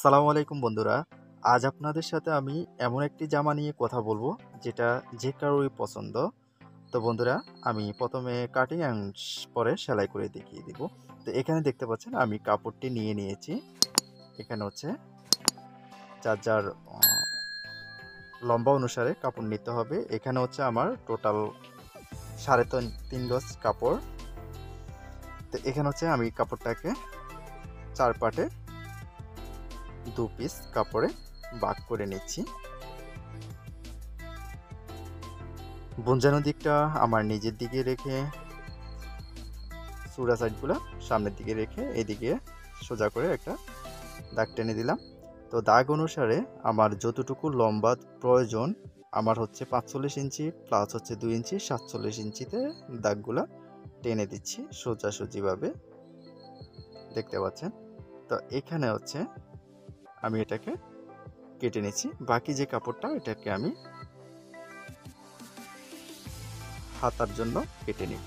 আসসালামু আলাইকুম বন্ধুরা। আজ আপনাদের সাথে আমি এমন একটি জামা নিয়ে কথা বলবো যেটা যে কারোরই পছন্দ। তো বন্ধুরা, আমি প্রথমে কাটিং অ্যান্ড পরে সেলাই করে দেখিয়ে দিব। তো এখানে দেখতে পাচ্ছেন আমি কাপড়টি নিয়ে নিয়েছি। এখানে হচ্ছে যার যার লম্বা অনুসারে কাপড় নিতে হবে। এখানে হচ্ছে আমার টোটাল 3.5 গজ কাপড়। তো এখানে হচ্ছে আমি কাপড়টাকে 4 পার্টে 2 পিস কাপড়ে ভাগ করে নিচ্ছি। বুনজানোর দিকটা আমার নিজের দিকে রেখে চূড়া সাইডগুলো সামনের দিকে রেখে এদিকে সোজা করে একটা দাগ টেনে দিলাম। তো দাগ অনুসারে আমার যতটুকু লম্বা প্রয়োজন, আমার হচ্ছে 45 ইঞ্চি প্লাস হচ্ছে 2 ইঞ্চি 47 ইঞ্চিতে দাগগুলা টেনে দিচ্ছি সোজাসুজিভাবে, দেখতে পাচ্ছেন। তো এখানে হচ্ছে আমি এটাকে কেটে নিচ্ছি। বাকি যে কাপড়টা এটাকে আমি হাতার জন্য কেটে নিব।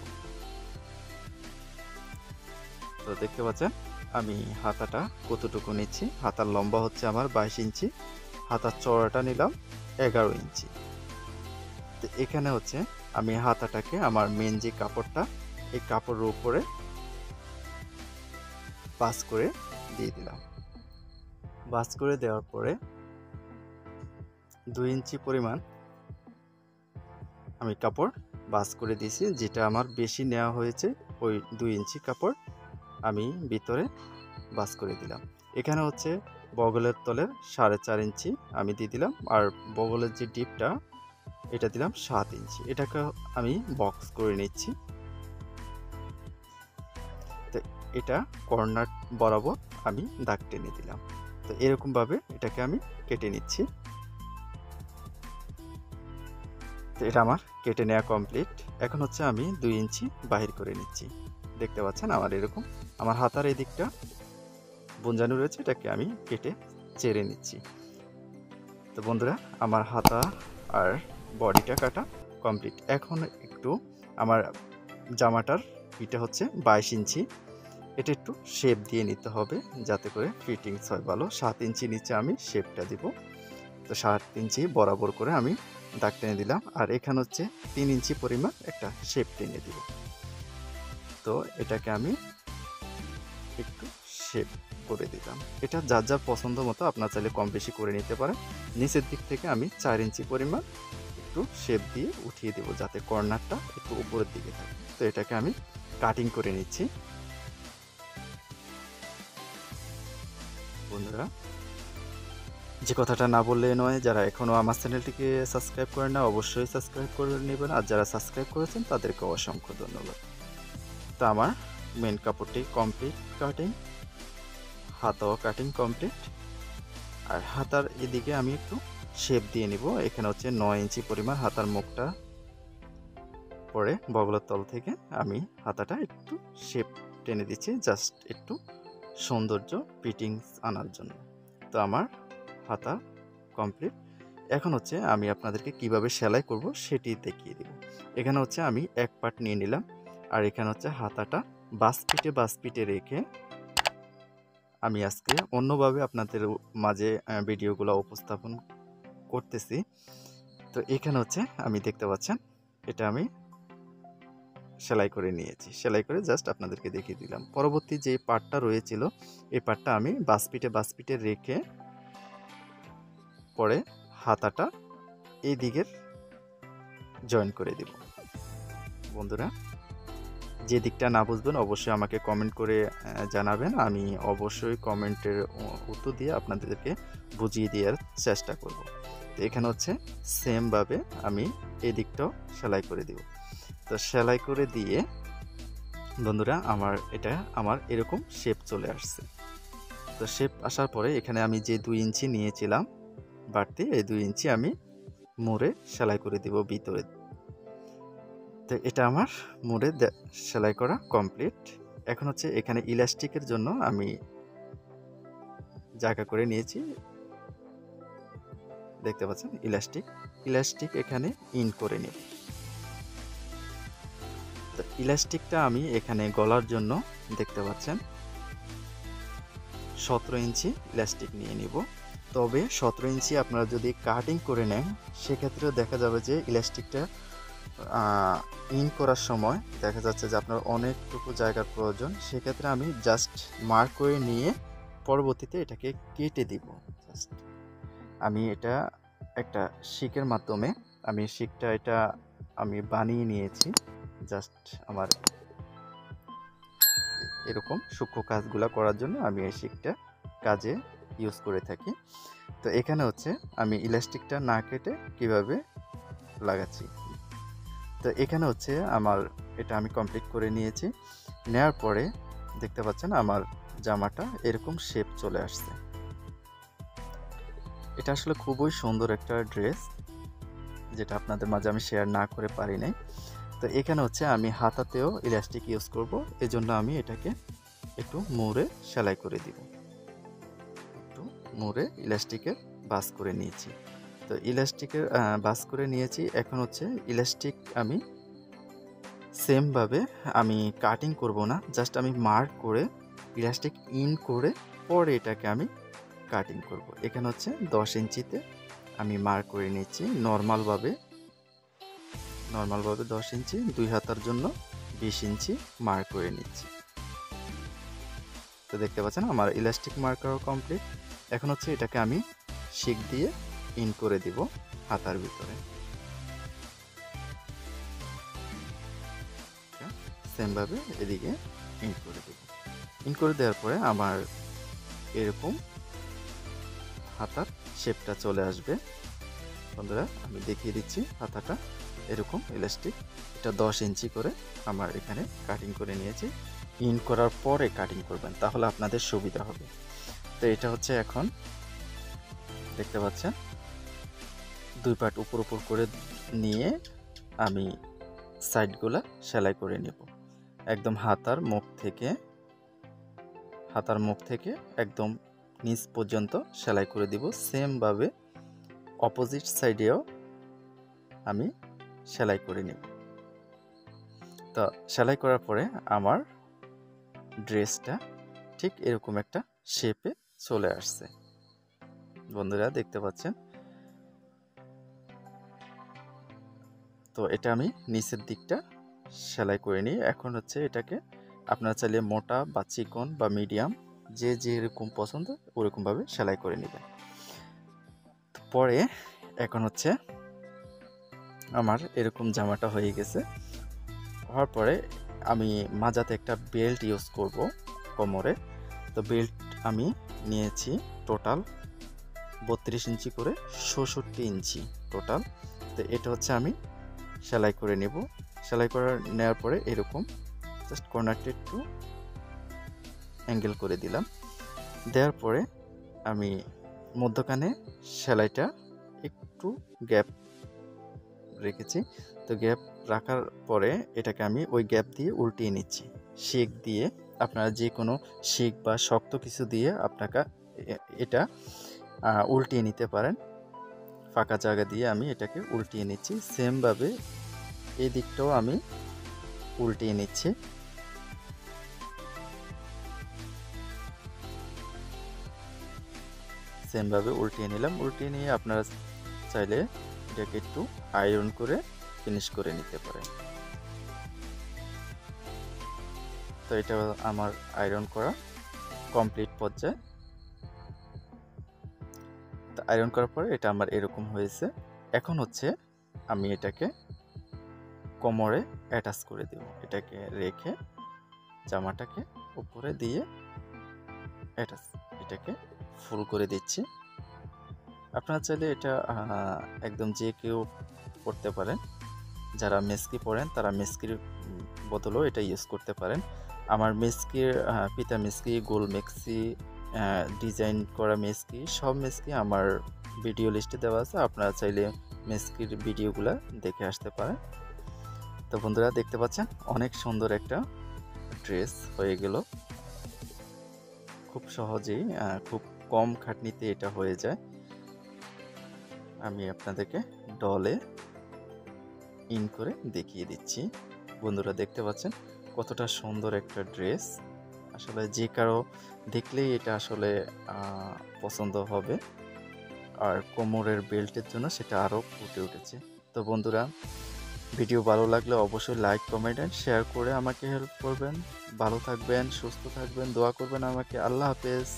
তো দেখতে পাচ্ছেন আমি হাতাটা কতটুকু নিচ্ছি। হাতার লম্বা হচ্ছে আমার 22 ইঞ্চি, হাতার চওড়াটা নিলাম 11 ইঞ্চি। তো এখানে হচ্ছে আমি হাতাটাকে আমার মেন যে কাপড়টা, এই কাপড়ের উপরে ভাঁজ করে দিয়ে দিলাম। ভাঁজ করে দেওয়ার পরে 2 ইঞ্চি পরিমাণ আমি কাপড় ভাঁজ করে দিয়েছি। যেটা আমার বেশি নেওয়া হয়েছে ওই 2 ইঞ্চি কাপড় আমি ভিতরে ভাঁজ করে দিলাম। এখানে হচ্ছে বগলের তলের 4.5 ইঞ্চি আমি দিয়ে দিলাম, আর বগলের যে ডিপটা এটা দিলাম 7 ইঞ্চি। এটাকে আমি বক্স করে নিচ্ছি। তো এটা কর্নার বরাবর আমি দাগ টেনে দিলাম। তো এরকমভাবে এটাকে আমি কেটে নিচ্ছি। তো এটা আমার কেটে নেওয়া কমপ্লিট। এখন হচ্ছে আমি 2 ইঞ্চি বাহির করে নিচ্ছি। দেখতে পাচ্ছেন আমার এরকম আমার হাতার এই দিকটা বুনজানো রয়েছে, এটাকে আমি কেটে চেড়ে নিচ্ছি। তো বন্ধুরা, আমার হাতা আর বডিটা কাটা কমপ্লিট। এখন একটু আমার জামাটার এটা হচ্ছে 22 ইঞ্চি, এটা একটু শেপ দিয়ে নিতে হবে যাতে করে ফিটিংস হয় ভালো। 7 ইঞ্চি নিচে আমি শেপটা দিব। তো 7 ইঞ্চি বরাবর করে আমি দাগ টেনে দিলাম, আর এখানে হচ্ছে 3 ইঞ্চি পরিমাণ একটা শেপ টেনে দিব। তো এটাকে আমি একটু শেপ করে দিলাম। এটা যার যার পছন্দ মতো আপনার চাইলে কম বেশি করে নিতে পারেন। নিচের দিক থেকে আমি 4 ইঞ্চি পরিমাণ একটু শেপ দিয়ে উঠিয়ে দেব যাতে কর্নারটা একটু উপরের দিকে থাকে। তো এটাকে আমি কাটিং করে নিচ্ছি। বন্ধুরা, যে কথাটা না বললে নয়, যারা এখনও আমার চ্যানেলটিকে সাবস্ক্রাইব করেন না অবশ্যই সাবস্ক্রাইব করে নেবেন, আর যারা সাবস্ক্রাইব করেছেন তাদেরকে অসংখ্য ধন্যবাদ। তো আমার মেন কাপড়টি কমপ্লিট কাটিং, হাতাও কাটিং কমপ্লিট, আর হাতার এদিকে আমি একটু শেপ দিয়ে নিব। এখানে হচ্ছে 9 ইঞ্চি পরিমাণ হাতার মুখটা পরে বগলের তল থেকে আমি হাতাটা একটু শেপ টেনে দিচ্ছি, জাস্ট একটু সৌন্দর্য ফিটিংস আনার জন্য। তো আমার হাতা কমপ্লিট। এখন হচ্ছে আমি আপনাদেরকে কিভাবে সেলাই করব সেটি দেখিয়ে দেব। এখানে হচ্ছে আমি এক পার্ট নিয়ে নিলাম, আর এখানে হচ্ছে হাতাটা বাসপিটে রেখে আমি আজকে অন্যভাবে আপনাদের মাঝে ভিডিওগুলো উপস্থাপন করতেছি। তো এখানে হচ্ছে আমি দেখতে পাচ্ছেন এটা আমি সেলাই করে নিয়েছি। সেলাই করে জাস্ট আপনাদেরকে দেখিয়ে দিলাম। পরবর্তী যে পার্টটা রয়েছিল এই পার্টটা আমি বাসপিটে রেখে পরে হাতাটা এই দিকের জয়েন করে দিব। বন্ধুরা, যে দিকটা না বুঝবেন অবশ্যই আমাকে কমেন্ট করে জানাবেন। আমি অবশ্যই কমেন্টের উত্তর দিয়ে আপনাদেরকে বুঝিয়ে দেওয়ার চেষ্টা করব। তো এখানে হচ্ছে সেমভাবে আমি এই দিকটাও সেলাই করে দিব। তো সেলাই করে দিয়ে বন্ধুরা আমার এরকম শেপ চলে আসছে। তো শেপ আসার পরে এখানে আমি যে 2 ইঞ্চি নিয়েছিলাম বাড়তি, এই 2 ইঞ্চি আমি মুড়ে সেলাই করে দিব ভিতরে। তো এটা আমার মুড়ে সেলাই করা কমপ্লিট। এখন হচ্ছে এখানে ইলাস্টিকের জন্য আমি জায়গা করে নিয়েছি, দেখতে পাচ্ছেন ইলাস্টিক এখানে ইন করে নিই। তো ইলাস্টিকটা আমি এখানে গলার জন্য দেখতে পাচ্ছেন 17 ইঞ্চি ইলাস্টিক নিয়ে নিব। তবে 17 ইঞ্চি আপনারা যদি কাটিং করে নেন সেক্ষেত্রেও দেখা যাবে যে ইলাস্টিকটা ইন করার সময় দেখা যাচ্ছে যে আপনার অনেকটুকু জায়গার প্রয়োজন। সেক্ষেত্রে আমি জাস্ট মার্ক করে নিয়ে পরবর্তীতে এটাকে কেটে দিব। জাস্ট আমি এটা একটা শিকের মাধ্যমে এটা আমি বানিয়ে নিয়েছি। জাস্ট আমার এরকম সূক্ষ্ম কাজগুলো করার জন্য আমি এই শিকটা কাজে ইউজ করে থাকি। তো এখানে হচ্ছে আমি ইলাস্টিকটা না কেটে কিভাবে লাগাচ্ছি। তো এখানে হচ্ছে আমার এটা আমি কমপ্লিট করে নিয়েছি। নেওয়ার পরে দেখতে পাচ্ছেন আমার জামাটা এরকম শেপ চলে আসছে। এটা আসলে খুবই সুন্দর একটা ড্রেস, যেটা আপনাদের মাঝে আমি শেয়ার না করে পারি নাই। তো এখানে হচ্ছে আমি হাতাতেও ইলাস্টিক ইউজ করব, এজন্য আমি এটাকে একটু মুড়ে সেলাই করে দিব। একটু মুড়ে ইলাস্টিকের বাস করে নিয়েছি। তো ইলাস্টিকের বাস করে নিয়েছি। এখন হচ্ছে ইলাস্টিক আমি সেমভাবে আমি কাটিং করব না, জাস্ট আমি মার্ক করে ইলাস্টিক ইন করে পরে এটাকে আমি কাটিং করব। এখানে হচ্ছে 10 ইঞ্চিতে আমি মার্ক করে নিচ্ছি নর্মালভাবে 10 ইঞ্চি, 2 হাতার জন্য 20 ইঞ্চি মার্ক করে নিচ্ছি। তো দেখতে পাচ্ছেন আমার ইলাস্টিক মার্ক করা কমপ্লিট। এখন হচ্ছে এটাকে আমি শিক দিয়ে ইন করে দিব হাতার ভিতরে। সেমভাবে এদিকে ইন করে দেব। ইন করে দেওয়ার পরে আমার এরকম হাতার শেপটা চলে আসবে। বন্ধুরা আমি দেখিয়ে দিচ্ছি হাতাটা এরকম ইলাস্টিক, এটা 10 ইঞ্চি করে আমার এখানে কাটিং করে নিয়েছি। ইন করার পরে কাটিং করবেন, তাহলে আপনাদের সুবিধা হবে। তো এটা হচ্ছে এখন দেখতে পাচ্ছেন 2 পার্ট উপর উপর করে নিয়ে আমি সাইডগুলা সেলাই করে নেব। একদম হাতার মুখ থেকে একদম নিচ পর্যন্ত সেলাই করে দিব। সেমভাবে অপোজিট সাইডেও আমি সেলাই করে নেব। তো সেলাই করার পরে আমার ড্রেসটা ঠিক এরকম একটা শেপে চলে আসছে। বন্ধুরা দেখতে পাচ্ছেন। তো এটা আমি নিচের দিকটা সেলাই করে নিই। এখন হচ্ছে এটাকে আপনারা চাইলে মোটা বা চিকন বা মিডিয়াম যে যেরকম পছন্দ ওরকমভাবে সেলাই করে নেবেন। পরে এখন হচ্ছে আমার এরকম জামাটা হয়ে গেছে। হওয়ার পরে আমি মাঝাতে একটা বেল্ট ইউজ করব কোমরে। তো বেল্ট আমি নিয়েছি টোটাল 32 ইঞ্চি করে 66 ইঞ্চি টোটাল। তো এটা হচ্ছে আমি সেলাই করে নেব। সেলাই করে নেওয়ার পরে এরকম জাস্ট কর্নারটা একটু অ্যাঙ্গেল করে দিলাম। দেওয়ার পরে আমি মধ্যখানে সেলাইটা একটু গ্যাপ রেখেছি। তো গ্যাপ রাখার পরে এটাকে আমি ওই গ্যাপ দিয়ে উল্টিয়ে নিচ্ছি শিক দিয়ে। আপনারা যে কোনো শিক বা শক্ত কিছু দিয়ে আপনাকে এটা উল্টিয়ে নিতে পারেন। ফাঁকা জায়গা দিয়ে আমি এটাকে উল্টিয়ে নিচ্ছি। সেমভাবে এই দিকটাও আমি উল্টিয়ে নিচ্ছি। সেমভাবে উল্টিয়ে নিলাম। উল্টিয়ে নিয়ে আপনারা চাইলে এটাকে একটু আয়রন করে ফিনিশ করে নিতে পারেন। তো এটা আমার আয়রন করা কমপ্লিট পর্যায়ে। তো আয়রন করার পরে এটা আমার এরকম হয়েছে। এখন হচ্ছে আমি এটাকে কোমরে অ্যাটাচ করে দেব। এটাকে রেখে জামাটাকে উপরে দিয়ে এটাকে ফুল করে দিচ্ছি। আপনারা চাইলে এটা একদম যে কেউ করতে পারেন। যারা মেস্কি পরেন তারা মেস্কির বদলেও এটা ইউজ করতে পারেন। আমার মেস্কির পিতা মেস্কি, গোল মেক্সি, ডিজাইন করা মেস্কি, সব মেস্কি আমার ভিডিও লিস্টে দেওয়া আছে। আপনারা চাইলে মেস্কির ভিডিওগুলো দেখে আসতে পারেন। তো বন্ধুরা দেখতে পাচ্ছেন অনেক সুন্দর একটা ড্রেস হয়ে গেল। খুব সহজেই খুব কম খাটনিতে এটা হয়ে যায়। আমি আপনাদেরকে ডলে ইন করে দেখিয়ে দিচ্ছি। বন্ধুরা দেখতে পাচ্ছেন কতটা সুন্দর একটা ড্রেস। আসলে যে কারো দেখলেই এটা আসলে পছন্দ হবে। আর কোমরের বেল্টের জন্য সেটা আরও ফুটে উঠেছে। তো বন্ধুরা, ভিডিও ভালো লাগলে অবশ্যই লাইক, কমেন্ট অ্যান্ড শেয়ার করে আমাকে হেল্প করবেন। ভালো থাকবেন, সুস্থ থাকবেন, দোয়া করবেন আমাকে। আল্লাহ হাফেজ।